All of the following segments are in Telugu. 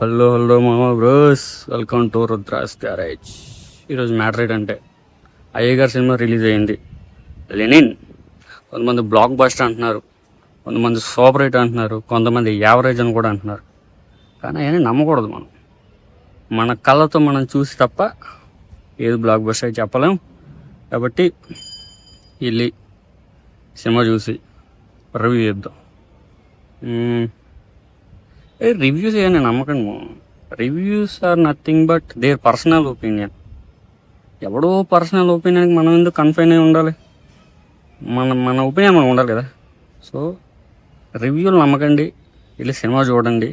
హలో హలో మామ bros, welcome to Rudras garage. ఈరోజు మ్యాటర్ ఏంటంటే అయ్యగారు సినిమా రిలీజ్ అయ్యింది, లెనిన్. కొంతమంది బ్లాక్ బస్టర్ అంటున్నారు, కొంతమంది సూపర్ హిట్ అంటున్నారు, కొంతమంది యావరేజ్ అని కూడా అంటున్నారు. కానీ అవన్నీ నమ్మకూడదు. మన కళ్ళతో మనం చూసి తప్ప ఏది బ్లాక్ బస్టర్ అయితే చెప్పలేం. కాబట్టి వెళ్ళి సినిమా చూసి రివ్యూ చేద్దాం. రివ్యూస్ ఏమైనా నమ్మకండి. Reviews are nothing but their personal opinion. ఎవడో పర్సనల్ ఒపీనియన్కి మనం ఎందుకు కన్ఫైన్ అయి ఉండాలి? మన ఒపీనియన్ మనం ఉండాలి కదా. సో రివ్యూలు నమ్మకండి, వెళ్ళి సినిమా చూడండి,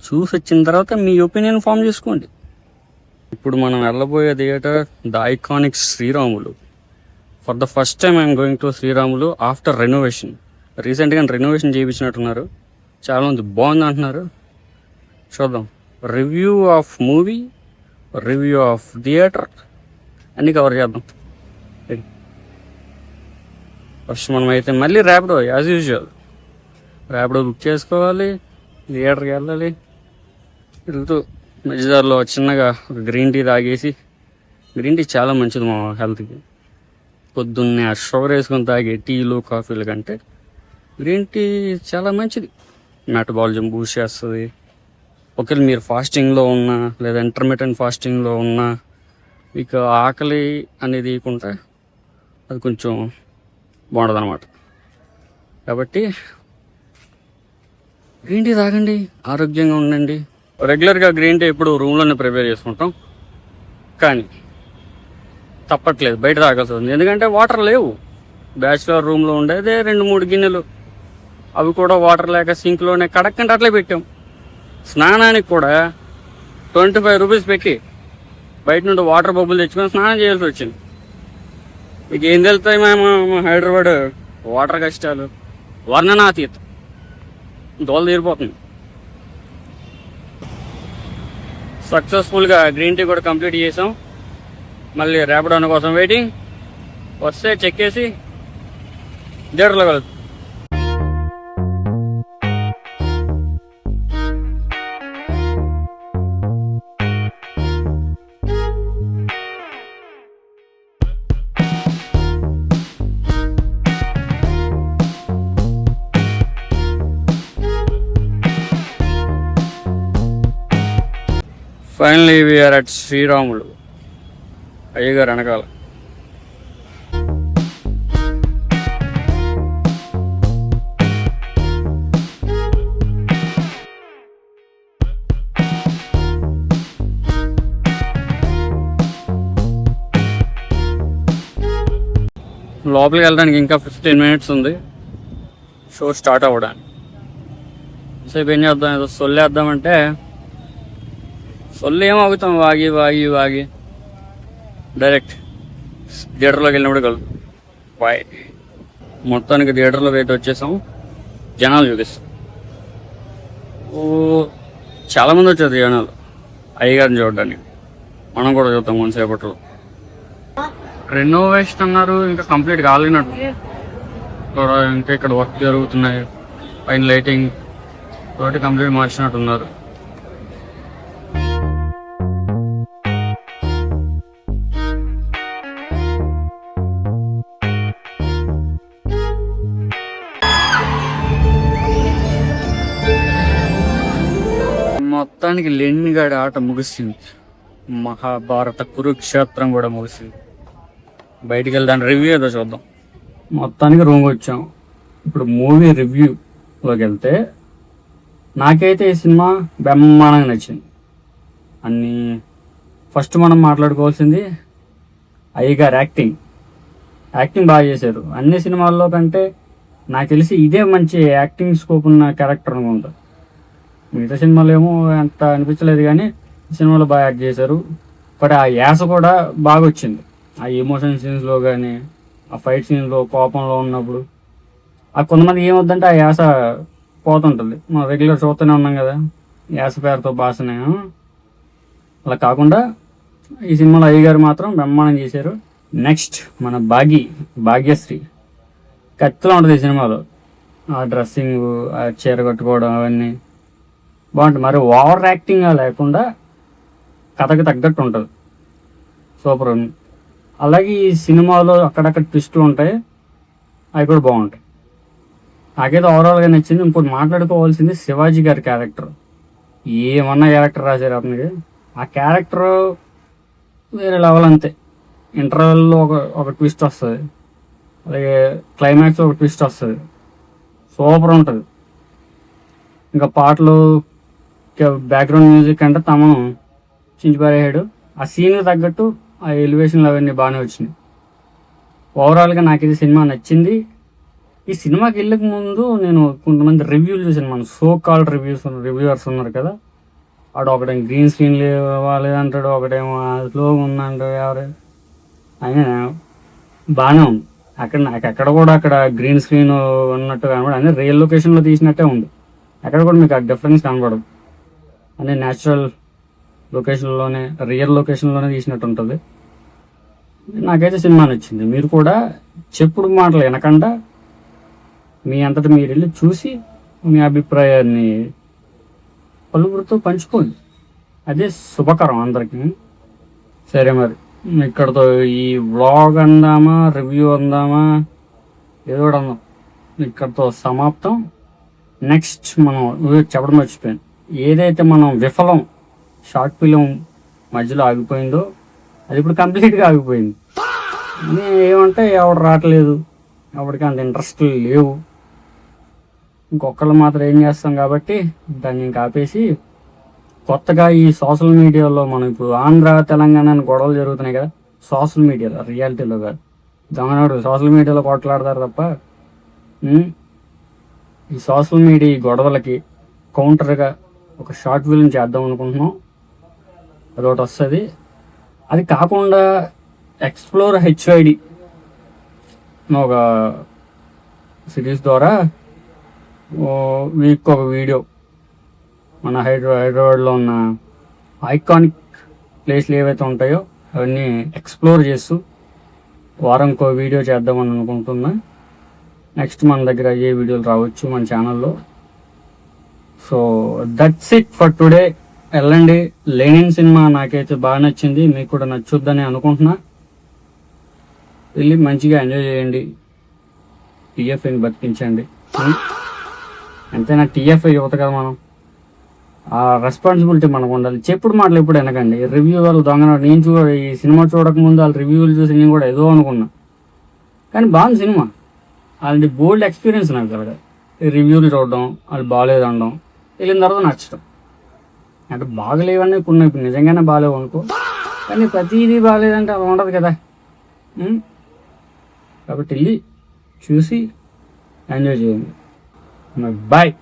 చూసి వచ్చిన తర్వాత మీ ఒపీనియన్ ఫామ్ చేసుకోండి. ఇప్పుడు మనం వెళ్ళబోయే theatre the iconic Sriramulu. For the first time I'm going to Sriramulu after renovation. రీసెంట్గా రెనోవేషన్ చేయించినట్టున్నారు, చాలా మంది బాగుంది అంటున్నారు. చూద్దాం. Review of movie, review of theatre అన్నీ కవర్ చేద్దాం. ఫస్ట్ మనం అయితే మళ్ళీ Rapido as usual Rapido book చేసుకోవాలి, థియేటర్కి వెళ్ళాలి. వెళ్తూ మధ్యదారిలో చిన్నగా ఒక గ్రీన్ టీ తాగేసి, గ్రీన్ టీ చాలా మంచిది మా హెల్త్కి. పొద్దున్నే ఆ షుగర్ వేసుకొని తాగే టీలు కాఫీలు కంటే గ్రీన్ టీ చాలా మంచిది. మెటబాలిజం బూస్ట్ చేస్తుంది. ఒకవేళ మీరు ఫాస్టింగ్లో ఉన్నా లేదా ఇంటర్మీడియట్ ఫాస్టింగ్లో ఉన్నా మీకు ఆకలి అనేది ఇవ్వకుండా అది కొంచెం బాగుంటుంది అనమాట. కాబట్టి గ్రీన్ టీ తాగండి, ఆరోగ్యంగా ఉండండి. రెగ్యులర్గా గ్రీన్ టీ ఎప్పుడు రూమ్లోనే ప్రిపేర్ చేసుకుంటాం, కానీ తప్పట్లేదు, బయట తాగాల్సి ఉంది. ఎందుకంటే వాటర్ లేవు. బ్యాచులర్ రూమ్లో ఉండేదే 2-3 గిన్నెలు, అవి కూడా వాటర్ లేక సింక్లోనే కడక్కంటే అట్లే పెట్టాం. స్నానానికి కూడా 25 రూపీస్ పెట్టి బయట నుండి వాటర్ బబ్బులు తెచ్చుకొని స్నానం చేయాల్సి వచ్చింది. మీకు ఏం తెలుస్తాయి మేము హైదరాబాద్ వాటర్ కష్టాలు వర్ణనాతీతం. దోలు తీరిపోతుంది. సక్సెస్ఫుల్గా గ్రీన్ టీ కూడా కంప్లీట్ చేసాం. మళ్ళీ ర్యాపిడో కోసం వెయిటింగ్. వస్తే చెక్ చేసి థియేటర్లో కలుగుతాం. ఫైనలీ వీఆర్ అట్ శ్రీరాములు, అయ్యగారు వెనకాల. లోపలికి వెళ్ళడానికి ఇంకా 15 మినిట్స్ ఉంది షో స్టార్ట్ అవ్వడానికి. సేపు ఏం చేద్దాం, ఏదో సొల్లేద్దామంటే సొల్లు ఏమవుతాం, వాగి వాగి వాగి డైరెక్ట్ థియేటర్లోకి వెళ్ళినప్పుడు కలుగు బాయ్. మొత్తానికి థియేటర్లోకి అయితే వచ్చేసాం. జనాలు చూపిస్తాం. చాలామంది వచ్చారు జనాలు అయ్యగారిని చూడడానికి. మనం కూడా చూద్దాం కొంతసేపట్లో. రెనోవేషన్ అన్నారు, ఇంకా కంప్లీట్ కాలేనట్టు. ఇంకా ఇక్కడ వర్క్ జరుగుతున్నాయి, పైన లైటింగ్ తోటి కంప్లీట్ మార్చినట్టున్నారు. మొత్తానికి లెనిన్ గాడి ఆట ముగిసింది. మహాభారత కురుక్షేత్రం కూడా ముగిసింది. బయటికి వెళ్దాం, రివ్యూ ఏదో చూద్దాం. మొత్తానికి రూమ్కి వచ్చాం. ఇప్పుడు మూవీ రివ్యూలోకి వెళ్తే నాకైతే ఈ సినిమా బ్రహ్మాండంగా నచ్చింది. అన్నీ ఫస్ట్ మనం మాట్లాడుకోవాల్సింది అయ్యగారు యాక్టింగ్ బాగా చేశారు. అన్ని సినిమాల్లో కంటే నాకు తెలిసి ఇదే మంచి యాక్టింగ్ స్కోప్ ఉన్న క్యారెక్టర్ అనుకుంటా. మిగతా సినిమాలు ఏమో అంత అనిపించలేదు, కానీ సినిమాలో బాగా యాక్ట్ చేశారు. బట్ ఆ యాస కూడా బాగా వచ్చింది. ఆ ఎమోషన్ సీన్స్లో కానీ, ఆ ఫైట్ సీన్స్లో కోపంలో ఉన్నప్పుడు ఆ కొంతమంది ఏమవుద్దంటే ఆ యాస పోతుంటుంది. మనం రెగ్యులర్ చూస్తూనే ఉన్నాం కదా యాస పేరుతో భాషనే. అలా కాకుండా ఈ సినిమాలో అయ్యగారు మాత్రం బ్రహ్మాండం చేశారు. నెక్స్ట్ మన భాగ్యశ్రీ కత్తిలో ఉంటుంది ఈ సినిమాలో. ఆ డ్రెస్సింగ్, ఆ చీర కట్టుకోవడం, అవన్నీ బాగుంటుంది. మరి ఓవర్ యాక్టింగ్గా లేకుండా కథకి తగ్గట్టు ఉంటుంది. సూపర్ ఉంది. అలాగే ఈ సినిమాలో అక్కడక్కడ ట్విస్టులు ఉంటాయి, అవి కూడా బాగుంటాయి. నాకైతే ఓవరాల్గా నచ్చింది. ఇంకోటి మాట్లాడుకోవాల్సింది శివాజీ గారి క్యారెక్టర్. ఏమన్నా క్యారెక్టర్ రాశారు అతనికి. ఆ క్యారెక్టర్ వేరే లెవెల్ అంతే. ఇంటర్వెల్లో ఒక ట్విస్ట్ వస్తుంది, అలాగే క్లైమాక్స్ ఒక ట్విస్ట్ వస్తుంది, సూపర్ ఉంటుంది. ఇంకా పాటలు, బ్యాక్గ్రౌండ్ మ్యూజిక్ అంటే తమను చించిపారేసాడు. ఆ సీన్కి తగ్గట్టు ఆ ఎలివేషన్లు అవన్నీ బాగానే వచ్చినాయి. ఓవరాల్గా నాకు ఇది సినిమా నచ్చింది. ఈ సినిమాకి వెళ్ళక ముందు నేను కొంతమంది రివ్యూలు చూసాను. మన సో కాల్డ్ రివ్యూవర్స్ ఉన్నారు కదా, వాడు ఒకటేం గ్రీన్ స్క్రీన్ లేదంటాడు, ఒకటేమో స్లోగా ఉందంటాడు. ఎవరు అయినా బాగానే ఉంది. నాకు ఎక్కడ కూడా అక్కడ గ్రీన్ స్క్రీన్ ఉన్నట్టు కనబడదు, అన్నీ రియల్ లొకేషన్లో తీసినట్టే ఉంది. ఎక్కడ కూడా మీకు ఆ డిఫరెన్స్ కనబడదు, అన్నీ న్యాచురల్ లొకేషన్లోనే, రియల్ లొకేషన్లోనే తీసినట్టు ఉంటుంది. నాకైతే సినిమా నచ్చింది. మీరు కూడా చెప్పుడు మాటలు వినకుండా మీ అంతటా మీరు వెళ్ళి చూసి మీ అభిప్రాయాన్ని పలువురితో పంచుకోండి, అదే శుభకరం అందరికీ. సరే, మరి ఇక్కడతో ఈ వ్లాగ్ అందామా, రివ్యూ అందామా, ఏదో ఒకటి అందాం, ఇక్కడతో సమాప్తం. నెక్స్ట్ మనం చెప్పడం మర్చిపోయాను, ఏదైతే మనం విఫలం షార్ట్ ఫిలిం మధ్యలో ఆగిపోయిందో అది ఇప్పుడు కంప్లీట్గా ఆగిపోయింది. ఏమంటే ఎవడు రావట్లేదు, ఎవరికి అంత ఇంట్రెస్ట్ లేవు. ఇంకొకళ్ళు మాత్రం ఏం చేస్తాం కాబట్టి దాన్ని ఇంకా ఆపేసి, కొత్తగా ఈ సోషల్ మీడియాలో మనం ఇప్పుడు ఆంధ్ర తెలంగాణ అని గొడవలు జరుగుతున్నాయి కదా, సోషల్ మీడియాలో, రియాలిటీలో కాదు. దొంగనాడు సోషల్ మీడియాలో కొట్లాడతారు తప్ప, ఈ సోషల్ మీడియా ఈ గొడవలకి కౌంటర్గా ఒక షార్ట్ ఫిల్మ్ చేద్దాం అనుకుంటున్నాం. అదొకటి వస్తుంది. అది కాకుండా ఎక్స్ప్లోర్ హెచ్ఐడి ఒక సిరీస్ ద్వారా వీక్ ఒక వీడియో మన హైదరాబాద్లో ఉన్న ఐకానిక్ ప్లేస్లు ఏవైతే ఉంటాయో అవన్నీ ఎక్స్ప్లోర్ చేస్తూ వారంకో వీడియో చేద్దామని అనుకుంటున్నా. నెక్స్ట్ మన దగ్గర ఏ వీడియోలు రావచ్చు మన ఛానల్లో. So that's it for today. వెళ్ళండి, లెనిన్ సినిమా నాకైతే బాగా నచ్చింది, మీకు కూడా నచ్చుద్దని అనుకుంటున్నా. వెళ్ళి మంచిగా ఎంజాయ్ చేయండి, టీఎఫ్ఐని బతికించండి. అంతేనా, టీఎఫ్ఐ యువత కదా మనం, ఆ రెస్పాన్సిబిలిటీ మనకు ఉండాలి. చెప్పుడు మాటలు ఎప్పుడు వెనకండి. రివ్యూ వాళ్ళు దొంగనాడు, నేను ఈ సినిమా చూడకముందు వాళ్ళ రివ్యూలు చూసి నేను కూడా ఏదో అనుకున్నా, కానీ బాగుంది సినిమా. అలాంటి బోల్డ్ ఎక్స్పీరియన్స్ నాకు కలగా. రివ్యూలు చూడడం, వాళ్ళు బాగాలేదు అనడం, వెళ్ళిన తర్వాత నచ్చడం. అంటే బాగలేవన్నీ కొన్ని ఇప్పుడు నిజంగానే బాగాలేవు అనుకో, కానీ ప్రతిదీ బాగాలేదంటే అలా ఉండదు కదా. కాబట్టి వెళ్ళి చూసి ఎంజాయ్ చేయండి. బాయ్.